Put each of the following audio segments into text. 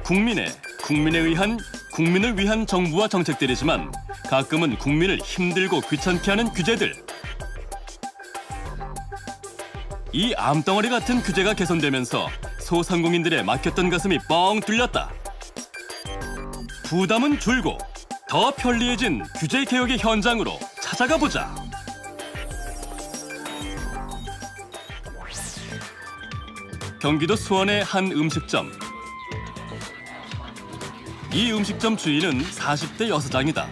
국민에 의한 국민을 위한 정부와 정책들이지만 가끔은 국민을 힘들고 귀찮게 하는 규제들. 이 암덩어리 같은 규제가 개선되면서 소상공인들의 막혔던 가슴이 뻥 뚫렸다. 부담은 줄고 더 편리해진 규제 개혁의 현장으로 찾아가 보자. 경기도 수원의 한 음식점. 이 음식점 주인은 40대 여사장이다.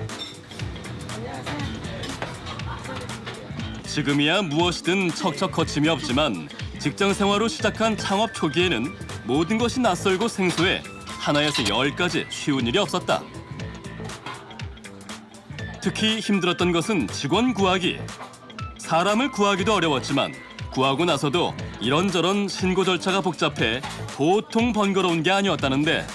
지금이야 무엇이든 척척 거침이 없지만 직장 생활로 시작한 창업 초기에는 모든 것이 낯설고 생소해 하나에서 10까지 쉬운 일이 없었다. 특히 힘들었던 것은 직원 구하기. 사람을 구하기도 어려웠지만 구하고 나서도 이런저런 신고 절차가 복잡해 보통 번거로운 게 아니었다는데.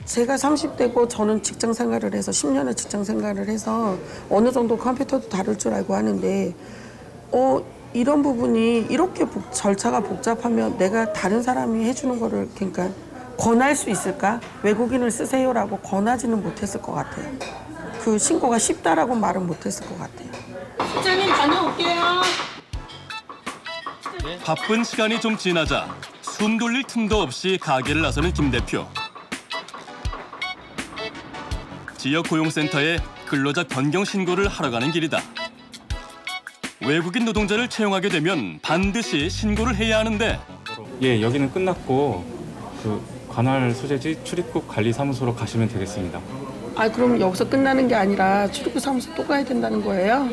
제가 30대고 저는 직장 생활을 해서 10년의 직장 생활을 해서 어느 정도 컴퓨터도 다룰 줄 알고 하는데 이런 부분이 이렇게 절차가 복잡하면 내가 다른 사람이 해주는 거를 그러니까 권할 수 있을까? 외국인을 쓰세요라고 권하지는 못했을 것 같아요. 그 신고가 쉽다라고 말은 못했을 것 같아요. 실장님 다녀올게요. 바쁜 시간이 좀 지나자 숨 돌릴 틈도 없이 가게를 나서는 김 대표. 지역 고용센터에 근로자 변경 신고를 하러 가는 길이다. 외국인 노동자를 채용하게 되면 반드시 신고를 해야 하는데. 예, 여기는 끝났고 그 관할 소재지 출입국 관리사무소로 가시면 되겠습니다. 그럼 여기서 끝나는 게 아니라 출입국 사무소 또 가야 된다는 거예요?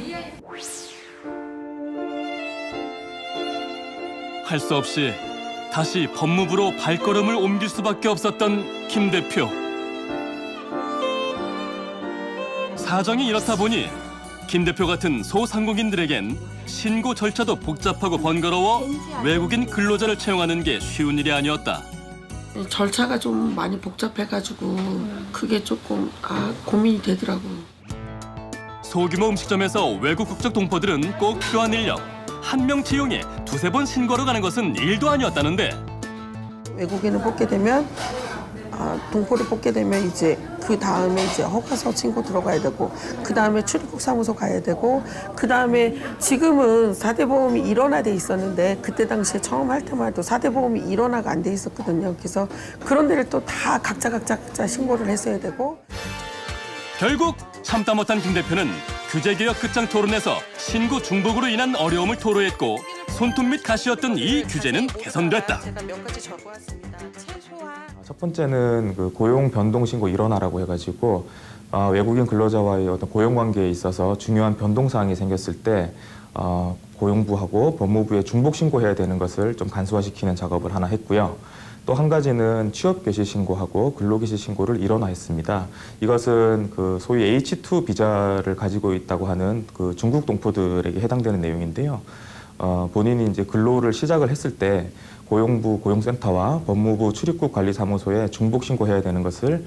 할 수 없이 다시 법무부로 발걸음을 옮길 수밖에 없었던 김 대표. 사정이 이렇다 보니 김 대표 같은 소상공인들에겐 신고 절차도 복잡하고 번거로워 외국인 근로자를 채용하는 게 쉬운 일이 아니었다. 절차가 좀 많이 복잡해가지고 그게 조금 고민이 되더라고요. 소규모 음식점에서 외국 국적 동포들은 꼭 필요한 인력. 한 명 채용에 두세 번 신고로 가는 것은 일도 아니었다는데. 외국인을 뽑게 되면 동포를 뽑게 되면 이제 그 다음에 이제 허가서 신고 들어가야 되고 그 다음에 출입국 사무소 가야 되고 그 다음에 지금은 4대 보험이 일원화돼 있었는데 그때 당시에 처음 할 때만 해도 4대 보험이 일원화가 안 돼 있었거든요. 그래서 그런 데를 또 다 각자 신고를 했어야 되고. 결국 참다 못한 김 대표는 규제개혁 끝장 토론에서 신고 중복으로 인한 어려움을 토로했고 손톱 및 가시였던 이 규제는 개선됐다. 제가 몇 가지 적어왔습니다. 최소한 첫 번째는 그 고용 변동 신고 일원화라고 해가지고 외국인 근로자와의 어떤 고용 관계에 있어서 중요한 변동 사항이 생겼을 때 고용부하고 법무부에 중복 신고해야 되는 것을 좀 간소화시키는 작업을 하나 했고요. 또 한 가지는 취업 개시 신고하고 근로 개시 신고를 일원화했습니다. 이것은 그 소위 H2 비자를 가지고 있다고 하는 그 중국 동포들에게 해당되는 내용인데요. 본인이 이제 근로를 시작을 했을 때 고용부 고용센터와 법무부 출입국 관리사무소에 중복 신고해야 되는 것을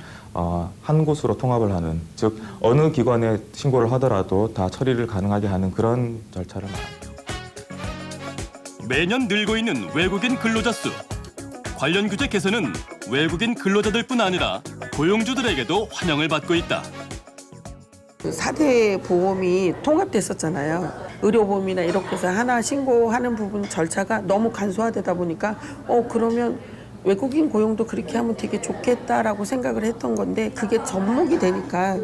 한 곳으로 통합을 하는, 즉 어느 기관에 신고를 하더라도 다 처리를 가능하게 하는 그런 절차를 말합니다. 매년 늘고 있는 외국인 근로자 수. 관련 규제 개선은 외국인 근로자들뿐 아니라 고용주들에게도 환영을 받고 있다. 4대 보험이 통합됐었잖아요. 의료보험이나 이렇게 해서 하나 신고하는 부분 절차가 너무 간소화되다 보니까 그러면 외국인 고용도 그렇게 하면 되게 좋겠다라고 생각을 했던 건데 그게 접목이 되니까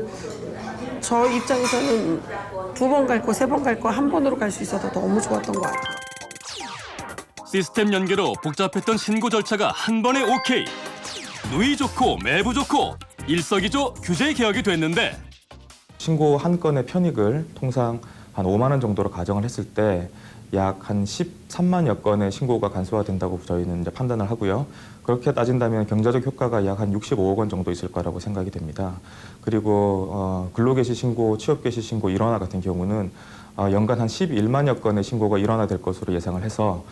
저 입장에서는 2번 갈 거, 3번 갈 거 한 번으로 갈 수 있어서 너무 좋았던 것 같아요. 시스템 연계로 복잡했던 신고 절차가 한 번에 오케이. 누이 좋고 매부 좋고 일석이조 규제 개혁이 됐는데. 신고 한 건의 편익을 통상 한 5만 원 정도로 가정을 했을 때 약 한 13만여 건의 신고가 간소화된다고 저희는 이제 판단을 하고요. 그렇게 따진다면 경제적 효과가 약 한 65억 원 정도 있을 거라고 생각이 됩니다. 그리고 근로개시 신고, 취업개시 신고 일원화 같은 경우는 연간 한 11만여 건의 신고가 일원화될 것으로 예상을 해서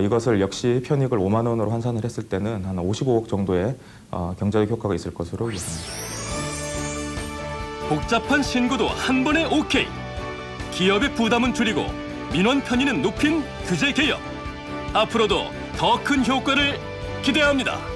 이것을 역시 편익을 5만 원으로 환산을 했을 때는 한 55억 정도의 경제적 효과가 있을 것으로 예상합니다. 복잡한 신고도 한 번에 오케이. 기업의 부담은 줄이고 민원 편의는 높인 규제 개혁. 앞으로도 더 큰 효과를 기대합니다.